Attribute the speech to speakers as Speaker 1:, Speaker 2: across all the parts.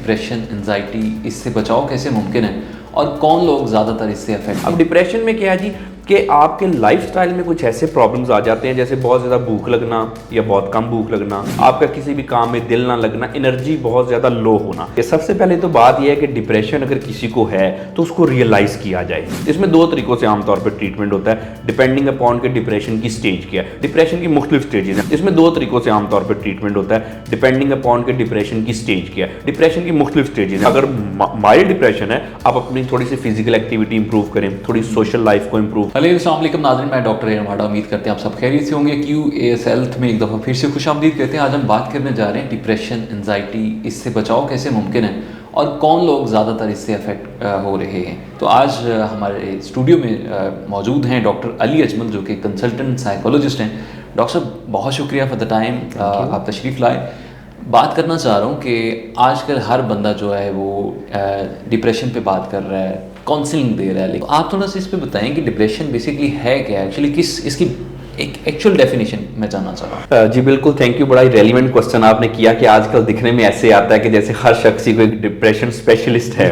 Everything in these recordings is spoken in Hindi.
Speaker 1: डिप्रेशन, एंजाइटी, इससे बचाव कैसे मुमकिन है और कौन लोग ज़्यादातर इससे अफेक्ट?
Speaker 2: अब डिप्रेशन में क्या है जी कि आपके लाइफस्टाइल में कुछ ऐसे प्रॉब्लम्स आ जाते हैं, जैसे बहुत ज़्यादा भूख लगना या बहुत कम भूख लगना, आपका किसी भी काम में दिल ना लगना, एनर्जी बहुत ज़्यादा लो होना। ये सबसे पहले तो बात यह है कि डिप्रेशन अगर किसी को है तो उसको रियलाइज़ किया जाए। इसमें दो तरीक़ों से आमतौर पर ट्रीटमेंट होता है, डिपेंडिंग अपॉन के डिप्रेशन की स्टेज क्या है। डिप्रेशन की मुख्तलिफ स्टेजेस हैं। इसमें दो तरीक़ों से आमतौर पर ट्रीटमेंट होता है, डिपेंडिंग अपॉन के डिप्रेशन की स्टेज क्या है। डिप्रेशन की मुख्तलिफ स्टेजेस हैं। अगर माइल्ड डिप्रेशन है, आप अपनी थोड़ी सी फिजिकल एक्टिविटी इंप्रूव करें, थोड़ी सोशल लाइफ को इंप्रूव।
Speaker 1: अस्सलाम वालेकुम नाज़रीन, मैं डॉक्टर एरमाडा। उम्मीद करते हैं आप सब खैरियत से होंगे। QAS हेल्थ में एक दफ़ा फिर से खुशामदीद कहते हैं। आज हम बात करने जा रहे हैं डिप्रेशन, एंजाइटी, इससे बचाव कैसे मुमकिन है और कौन लोग ज़्यादातर इससे अफेक्ट हो रहे हैं। तो आज हमारे स्टूडियो में मौजूद हैं डॉक्टर अली अजमल, जो कि कंसल्टेंट साइकोलॉजिस्ट हैं। डॉक्टर साहब, बहुत शुक्रिया फॉर द टाइम, आप तशरीफ़ लाए। बात करना चाह रहा हूँ कि आजकल हर बंदा जो है वो डिप्रेशन पे बात कर रहा है, काउंसलिंग दे रहा है, लेकिन आप थोड़ा सा इस पे बताएं कि डिप्रेशन बेसिकली है क्या, एक्चुअली किस इसकी एक एक्चुअल डेफिनेशन मैं जानना चाह रहा हूँ।
Speaker 2: जी बिल्कुल, थैंक यू। बड़ा ही रेलिवेंट क्वेश्चन आपने किया कि आजकल दिखने में ऐसे आता है कि जैसे हर शख्स को एक डिप्रेशन स्पेशलिस्ट है,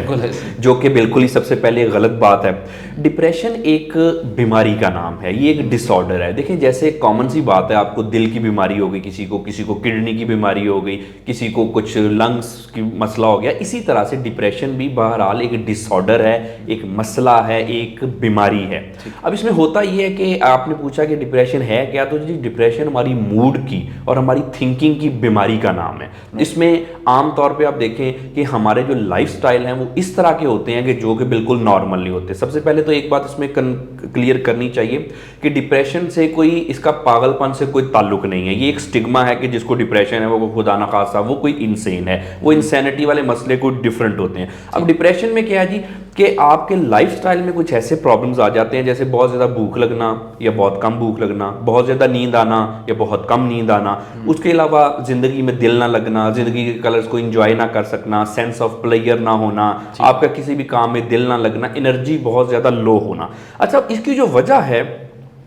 Speaker 2: जो कि बिल्कुल ही सबसे पहले गलत बात है। डिप्रेशन एक बीमारी का नाम है, ये एक डिसऑर्डर है। देखिए, जैसे कॉमन सी बात है, आपको दिल की बीमारी हो गई, किसी को किडनी की बीमारी हो गई, किसी को कुछ लंग्स की मसला हो गया, इसी तरह से डिप्रेशन भी बहरहाल एक डिसऑर्डर है, एक मसला है, एक बीमारी है। अब इसमें होता ये है कि आपने पूछा कि डिप्रेशन है क्या, तो जी डिप्रेशन हमारी मूड की और हमारी थिंकिंग की बीमारी का नाम है। इसमें आम तौर पे आप देखें कि हमारे जो लाइफस्टाइल हैं वो इस तरह के होते हैं कि जो कि बिल्कुल नॉर्मल नहीं होते। सबसे पहले तो एक बात इसमें क्लियर करनी चाहिए कि डिप्रेशन से कोई, इसका पागलपन से कोई ताल्लुक नहीं है। ये एक स्टिग्मा है कि जिसको डिप्रेशन है वो खुदा न खासा वो कोई इंसेन है, वो इंसैनिटी वाले मसले कोई डिफरेंट होते हैं। अब डिप्रेशन में क्या है जी कि आपके लाइफस्टाइल में कुछ ऐसे प्रॉब्लम्स आ जाते हैं, जैसे बहुत ज़्यादा भूख लगना या बहुत कम भूख लगना, बहुत ज़्यादा नींद आना या बहुत कम नींद आना, उसके अलावा ज़िंदगी में दिल ना लगना, ज़िंदगी के कलर्स को एंजॉय ना कर सकना, सेंस ऑफ प्लेयर ना होना, आपका किसी भी काम में दिल ना लगना, एनर्जी बहुत ज़्यादा लो होना। अच्छा, इसकी जो वजह है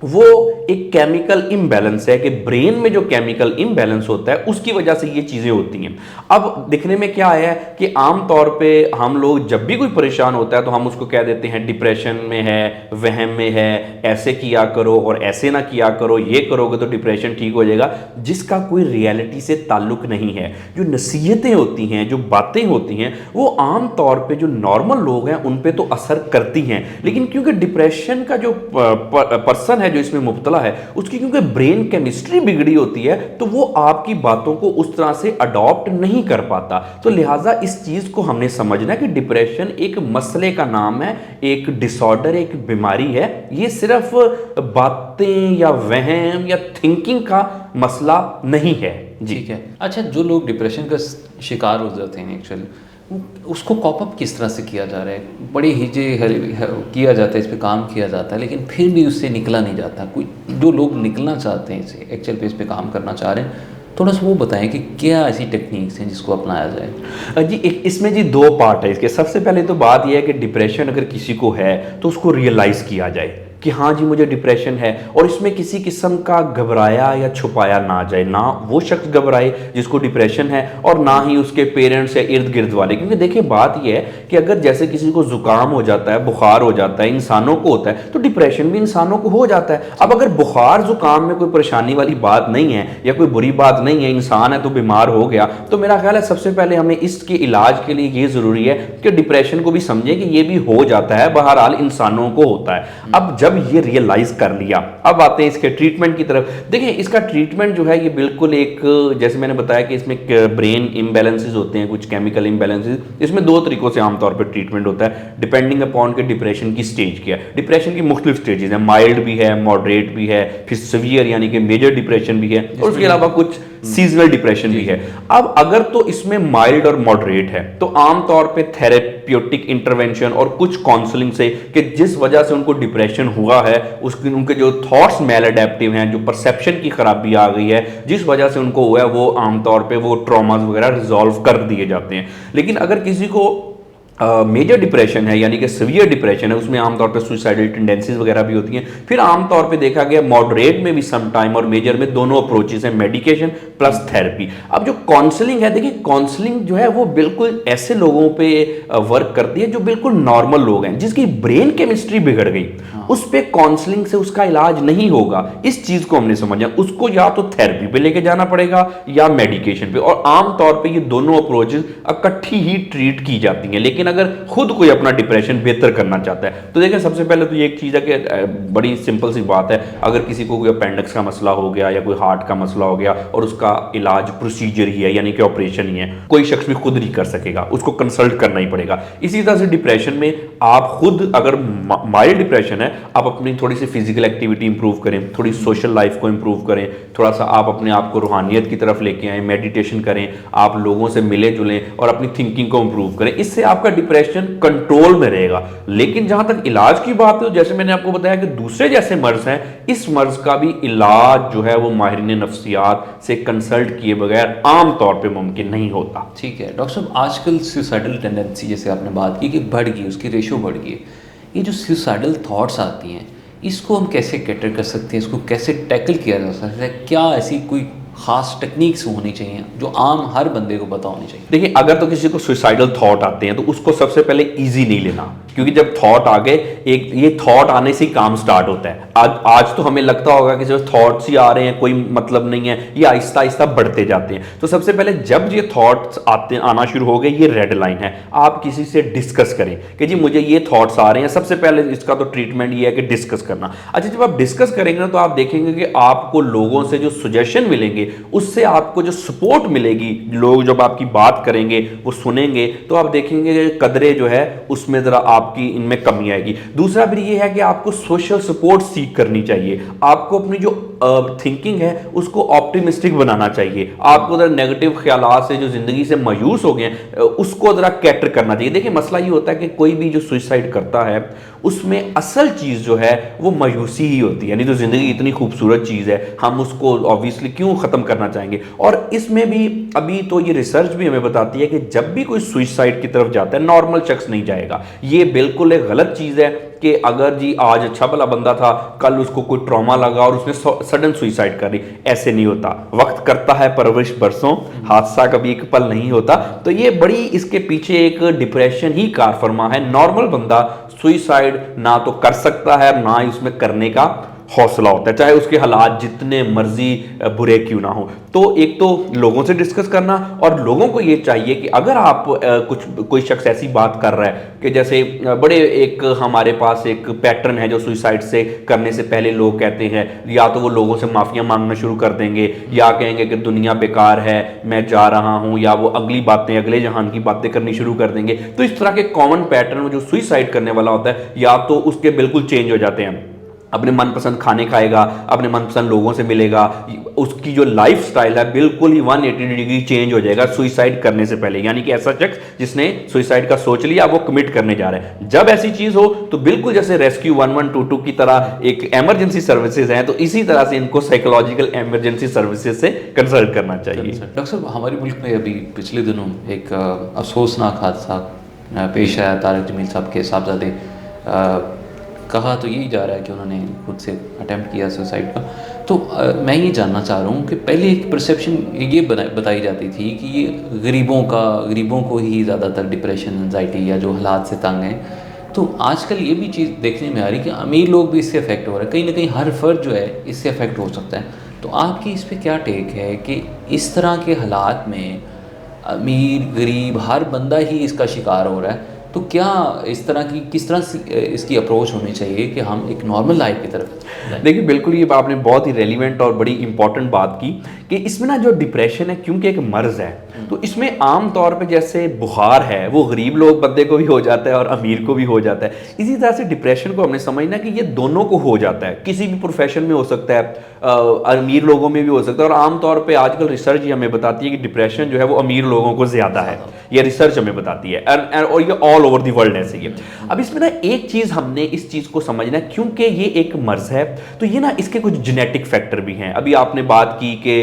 Speaker 2: वो एक केमिकल इम्बैलेंस है कि ब्रेन में जो केमिकल इम्बैलेंस होता है उसकी वजह से ये चीज़ें होती हैं। अब दिखने में क्या आया है कि आम तौर पे हम लोग जब भी कोई परेशान होता है तो हम उसको कह देते हैं डिप्रेशन में है, वहम में है, ऐसे किया करो और ऐसे ना किया करो, ये करोगे तो डिप्रेशन ठीक हो जाएगा, जिसका कोई रियलिटी से ताल्लुक नहीं है। जो नसीहतें होती हैं, जो बातें होती हैं, वो आम तौर पे जो नॉर्मल लोग हैं उन पे तो असर करती हैं, लेकिन क्योंकि डिप्रेशन का जो पर्सन जो इसमें मुब्तला है उसकी क्योंकि ब्रेन केमिस्ट्री बिगड़ी होती है, तो वो आपकी बातों को उस तरह से अडॉप्ट नहीं कर पाता। तो लिहाजा इस चीज को हमने समझना है कि डिप्रेशन एक मसले का नाम है, एक डिसऑर्डर, एक बीमारी है। ये सिर्फ बातें या वहम या थिंकिंग का मसला नहीं है।
Speaker 1: ठीक है। अच्छा, जो लोग डिप्रेशन का शिकार हो जाते हैं एक्चुअली, उसको कॉप अप किस तरह से किया जा रहा है? बड़ी हिजे किया जाता है, इस पे काम किया जाता है, लेकिन फिर भी उससे निकला नहीं जाता। कोई जो लोग निकलना चाहते हैं, इसे एक्चुअल पे इस पे काम करना चाह रहे हैं, थोड़ा सा वो बताएं कि क्या ऐसी टेक्निक्स हैं जिसको अपनाया जाए।
Speaker 2: जी इसमें जी दो पार्ट है इसके। सबसे पहले तो बात यह है कि डिप्रेशन अगर किसी को है तो उसको रियलाइज़ किया जाए कि हाँ जी मुझे डिप्रेशन है, और इसमें किसी किस्म का घबराया या छुपाया ना जाए। ना वो शख्स घबराए जिसको डिप्रेशन है और ना ही उसके पेरेंट्स या इर्द गिर्द वाले। क्योंकि देखिए बात यह है कि अगर जैसे किसी को जुकाम हो जाता है, बुखार हो जाता है, इंसानों को होता है, तो डिप्रेशन भी इंसानों को हो जाता है। अब अगर बुखार जुकाम में कोई परेशानी वाली बात नहीं है या कोई बुरी बात नहीं है, इंसान है तो बीमार हो गया, तो मेरा ख्याल है सबसे पहले हमें इसके इलाज के लिए ये ज़रूरी है कि डिप्रेशन को भी समझें कि ये भी हो जाता है, बहरहाल इंसानों को होता है। अब जब ये रियलाइज कर लिया, अब आते हैं इसके ट्रीटमेंट की तरफ। देखिए इसका ट्रीटमेंट जो है ये बिल्कुल एक, जैसे मैंने बताया कि इसमें ब्रेन इम्बैलेंसेस होते हैं, कुछ केमिकल इम्बैलेंसेस। इसमें दो तरीकों से आमतौर पर ट्रीटमेंट होता है, डिपेंडिंग अपॉन के डिप्रेशन की स्टेज क्या है। डिप्रेशन की मुख्तलिफ स्टेजेस हैं, माइल्ड भी है, मॉडरेट भी है, फिर सीवियर यानी कि मेजर डिप्रेशन भी है, और उसके अलावा कुछ सीजनल डिप्रेशन भी है। अब अगर तो इसमें माइल्ड और मॉडरेट है तो आमतौर पे थेरेप्यूटिक इंटरवेंशन और कुछ काउंसलिंग से, कि जिस वजह से उनको डिप्रेशन हुआ है उसके उनके जो थॉट्स मेल अडेप्टिव हैं, जो परसेप्शन की खराबी आ गई है, जिस वजह से उनको हुआ है, वो आमतौर पे वो ट्रॉमास वगैरह रिजॉल्व कर दिए जाते हैं। लेकिन अगर किसी को मेजर डिप्रेशन है यानी कि सीवियर डिप्रेशन है, उसमें आमतौर पे सुसाइडल टेंडेंसीज वगैरह भी होती हैं। फिर आमतौर पे देखा गया मॉडरेट में भी सम टाइम और मेजर में दोनों अप्रोचेस हैं, मेडिकेशन प्लस थेरेपी। अब जो काउंसलिंग है, देखिए काउंसलिंग जो है वो बिल्कुल ऐसे लोगों पे वर्क करती है जो बिल्कुल नॉर्मल लोग हैं, जिसकी ब्रेन केमिस्ट्री बिगड़ गई, उस पे काउंसलिंग से उसका इलाज नहीं होगा। इस चीज को हमने समझा, उसको या तो थेरेपी पे लेके जाना पड़ेगा या मेडिकेशन पे, और आमतौर पे ये दोनों अप्रोचेस इकट्ठी ही ट्रीट की जाती हैं। लेकिन अगर खुद कोई अपना डिप्रेशन बेहतर करना चाहता है तो देखिए सबसे पहले तो ये एक चीज है कि बड़ी सिंपल सी बात है, अगर किसी को कोई अपेंडिक्स का मसला हो गया या कोई हार्ट का मसला हो गया और उसका इलाज प्रोसीजर ही है यानी कि ऑपरेशन ही है, कोई शख्स भी खुद नहीं कर सकेगा, उसको कंसल्ट करना ही पड़ेगा। इसी तरह से डिप्रेशन में आप खुद, अगर माइल्ड डिप्रेशन है, आप अपनी थोड़ी सी फिजिकल एक्टिविटी इंप्रूव करें, थोड़ी सोशल लाइफ को इंप्रूव करें, थोड़ा सा आप अपने आप को रूहानियत की तरफ लेके आएं, मेडिटेशन करें, आप लोगों से मिले जुलें और अपनी थिंकिंग को इंप्रूव करें। इससे आपका डिप्रेशन कंट्रोल में रहेगा। लेकिन जहां तक इलाज की बात है, जैसे मैंने आपको बताया कि दूसरे जैसे मर्ज हैं, इस मर्ज का भी इलाज जो है वो माहिरीन नफ्सियात से कंसल्ट किए बगैर आमतौर पर मुमकिन नहीं होता।
Speaker 1: ठीक है डॉक्टर साहब, आजकल सुसाइडल टेंडेंसी जैसे आपने बात की कि बढ़ गई, उसकी रेशो बढ़ गई है। ये जो सुसाइडल थॉट्स आती हैं, इसको हम कैसे कैटर कर सकते हैं, इसको कैसे टैकल किया जा सकता है? क्या ऐसी कोई खास टेक्निक्स होनी चाहिए जो आम हर बंदे को पता होनी चाहिए?
Speaker 2: देखिए, अगर तो किसी को सुसाइडल थॉट आते हैं तो उसको सबसे पहले इजी नहीं लेना, क्योंकि जब थॉट आ गए, एक ये थॉट आने से ही काम स्टार्ट होता है। आज तो हमें लगता होगा कि जो थॉट्स ही आ रहे हैं कोई मतलब नहीं है, ये आहिस्ता आहिस्ता बढ़ते जाते हैं। तो सबसे पहले जब ये थॉट्स आना शुरू हो गए, ये रेड लाइन है, आप किसी से डिस्कस करें कि जी मुझे ये थॉट्स आ रहे हैं। सबसे पहले इसका तो ट्रीटमेंट ये है कि डिस्कस करना। अच्छा, जब आप डिस्कस करेंगे ना तो आप देखेंगे कि आपको लोगों से जो सजेशन मिलेंगे, उससे आपको जो सपोर्ट मिलेगी, लोग जब आपकी बात करेंगे वो सुनेंगे, तो आप देखेंगे कि कदरे जो है उसमें जरा आपकी इनमें कमी आएगी। दूसरा भी ये है कि आपको सोशल सपोर्ट सीख करनी चाहिए। आपको अपनी जो थिंकिंग है उसको ऑप्टिमिस्टिक बनाना चाहिए। आपको जरा नेगेटिव ख्यालात से जो जिंदगी से मायूस हो गए उसको जरा कैटर करना चाहिए। देखिए, मसला ये होता है कि कोई भी जो सुसाइड करता है उसमें असल चीज जो है वो मायूसी ही होती है। यानी तो जिंदगी इतनी खूबसूरत चीज है, हम उसको ऑब्वियसली क्यों खत्म करना चाहेंगे। और इसमें भी अभी तो ये रिसर्च भी हमें बताती है कि जब भी कोई सुसाइड की तरफ जाता है, नॉर्मल शख्स नहीं जाएगा। ये बिल्कुल एक गलत चीज है कि अगर जी आज अच्छा भला बंदा था, कल उसको कोई ट्रॉमा लगा और उसने सडन सुसाइड कर ली, ऐसे नहीं होता। वक्त करता है परवरिश बरसों, हादसा कभी एक पल नहीं होता। तो ये बड़ी इसके पीछे एक डिप्रेशन ही कार फरमा है। नॉर्मल बंदा सुसाइड ना तो कर सकता है, ना ही उसमें करने का हौसला होता है, चाहे उसके हालात जितने मर्जी बुरे क्यों ना हो। तो एक तो लोगों से डिस्कस करना, और लोगों को ये चाहिए कि अगर आप कोई शख्स ऐसी बात कर रहा है कि जैसे बड़े एक हमारे पास एक पैटर्न है जो सुसाइड से करने से पहले लोग कहते हैं, या तो वो लोगों से माफिया मांगना शुरू कर देंगे, या कहेंगे कि दुनिया बेकार है, मैं जा रहा हूं, या वो अगली बातें, अगले जहान की बातें करनी शुरू कर देंगे। तो इस तरह के कॉमन पैटर्न जो सुसाइड करने वाला होता है, या तो उसके बिल्कुल चेंज हो जाते हैं, अपने मनपसंद खाने खाएगा, अपने मनपसंद लोगों से मिलेगा, उसकी जो लाइफ स्टाइल है बिल्कुल ही 180 डिग्री चेंज हो जाएगा सुसाइड करने से पहले। यानी कि ऐसा शख्स जिसने सुसाइड का सोच लिया, वो कमिट करने जा रहा है। जब ऐसी चीज हो तो बिल्कुल जैसे रेस्क्यू 1122 की तरह एक इमरजेंसी सर्विसेज हैं, तो इसी तरह से इनको साइकोलॉजिकल इमरजेंसी सर्विसेज से कंसल्ट करना चाहिए।
Speaker 1: डॉक्टर साहब, हमारे मुल्क में अभी पिछले दिनों एक अफसोसनाक हादसा पेश आया। तारक जमील साहब के साहबजादे, कहा तो यही जा रहा है कि उन्होंने खुद से अटेम्प्ट किया सुसाइड का। तो मैं ये जानना चाह रहा हूँ कि पहले एक परसेप्शन ये बताई जाती थी कि ये गरीबों को ही ज़्यादातर डिप्रेशन, एंजाइटी या जो हालात से तंग हैं। तो आजकल ये भी चीज़ देखने में आ रही कि अमीर लोग भी इससे अफेक्ट हो रहे हैं, कहीं ना कहीं हर फर्द जो है इससे अफेक्ट हो सकता है। तो आपकी इस पर क्या टेक है कि इस तरह के हालात में अमीर गरीब हर बंदा ही इसका शिकार हो रहा है? तो क्या इस तरह की किस तरह से इसकी अप्रोच होनी चाहिए कि हम एक नॉर्मल लाइफ की तरफ?
Speaker 2: देखिए, बिल्कुल ये आपने बहुत ही रेलिवेंट और बड़ी इंपॉर्टेंट बात की कि इसमें ना जो डिप्रेशन है, क्योंकि एक मर्ज है, तो इसमें आम तौर पे जैसे बुखार है वो गरीब लोग बंदे को भी हो जाता है और अमीर को भी हो जाता है। इसी तरह से डिप्रेशन को हमने समझना कि ये दोनों को हो जाता है, किसी भी प्रोफेशन में हो सकता है, अमीर लोगों में भी हो सकता है। और आमतौर पर आजकल रिसर्च ही हमें बताती है कि डिप्रेशन जो है वो अमीर लोगों को ज़्यादा है। ये रिसर्च हमें बताती है, और ये ऑल ओवर द वर्ल्ड ऐसे ही है। अब इसमें ना एक चीज हमने इस चीज को समझना है, क्योंकि ये एक मर्ज है तो ये ना इसके कुछ जेनेटिक फैक्टर भी हैं। अभी आपने बात की कि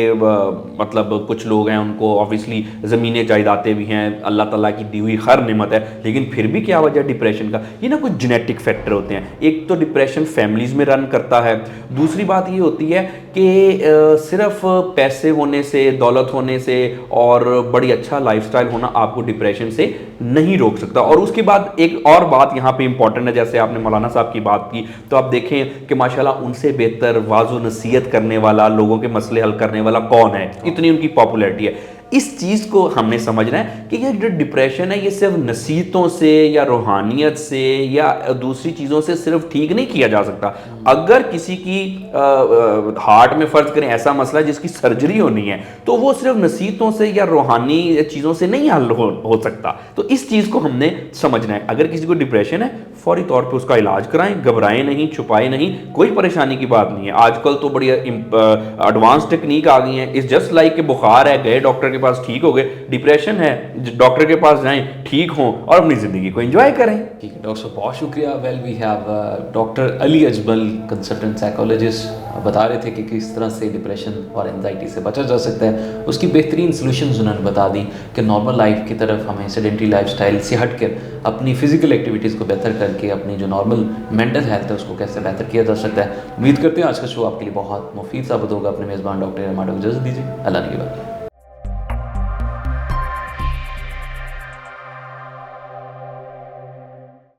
Speaker 2: मतलब कुछ लोग हैं उनको ऑब्वियसली ज़मीनें जायदादें भी हैं, अल्लाह ताला की दी हुई हर नेमत है, लेकिन फिर भी क्या वजह डिप्रेशन का, ये ना कुछ जेनेटिक फैक्टर होते हैं। एक तो डिप्रेशन फैमिलीज़ में रन करता है, दूसरी बात ये होती है कि सिर्फ पैसे होने से, दौलत होने से और बड़ी अच्छा लाइफस्टाइल होना आपको डिप्रेशन से नहीं रोक सकता। और उसके बाद एक और बात यहाँ पे इंपॉर्टेंट है, जैसे आपने मौलाना साहब की बात की, तो आप देखें कि माशाल्लाह उनसे बेहतर वाज़ो नसीहत करने वाला, लोगों के मसले हल करने वाला कौन है, इतनी उनकी पॉपुलैरिटी है। इस चीज़ को हमने समझना है कि ये जो डिप्रेशन है ये सिर्फ नसीहतों से या रूहानियत से या दूसरी चीज़ों से सिर्फ ठीक नहीं किया जा सकता। अगर किसी की हार्ट में फ़र्ज करें ऐसा मसला है जिसकी सर्जरी होनी है, तो वो सिर्फ नसीहतों से या रूहानी चीज़ों से नहीं हल हो सकता। तो इस चीज़ को हमने समझना है। अगर किसी को डिप्रेशन है फौरी तौर पे उसका इलाज कराएं, घबराएं नहीं, छुपाएं नहीं, कोई परेशानी की बात नहीं है। आजकल तो बड़ी एडवांस टेक्निक आ गई है। इस जस्ट लाइक के बुखार है, गए डॉक्टर के पास ठीक हो गए, डिप्रेशन है डॉक्टर के पास जाएं, ठीक हों और अपनी ज़िंदगी को एंजॉय करें।
Speaker 1: ठीक है डॉक्टर साहब, बहुत शुक्रिया। Well we have doctor Ali Ajmal, consultant psychologist, बता रहे थे कि किस तरह से डिप्रेशन और एंजाइटी से बचा जा सकता है। उसकी बेहतरीन सॉल्यूशंस उन्होंने बता दी कि नॉर्मल लाइफ की तरफ हमें सेडेंटरी लाइफस्टाइल से हटकर अपनी फिजिकल एक्टिविटीज़ को बेहतर करके अपनी जो नॉर्मल मेंटल हेल्थ है उसको कैसे बेहतर किया जा सकता है। उम्मीद करते हैं आज का शो आपके लिए बहुत मुफीद साबित होगा। अपने मेज़बान डॉक्टर को इजाज़त दीजिए। अल्लाह ने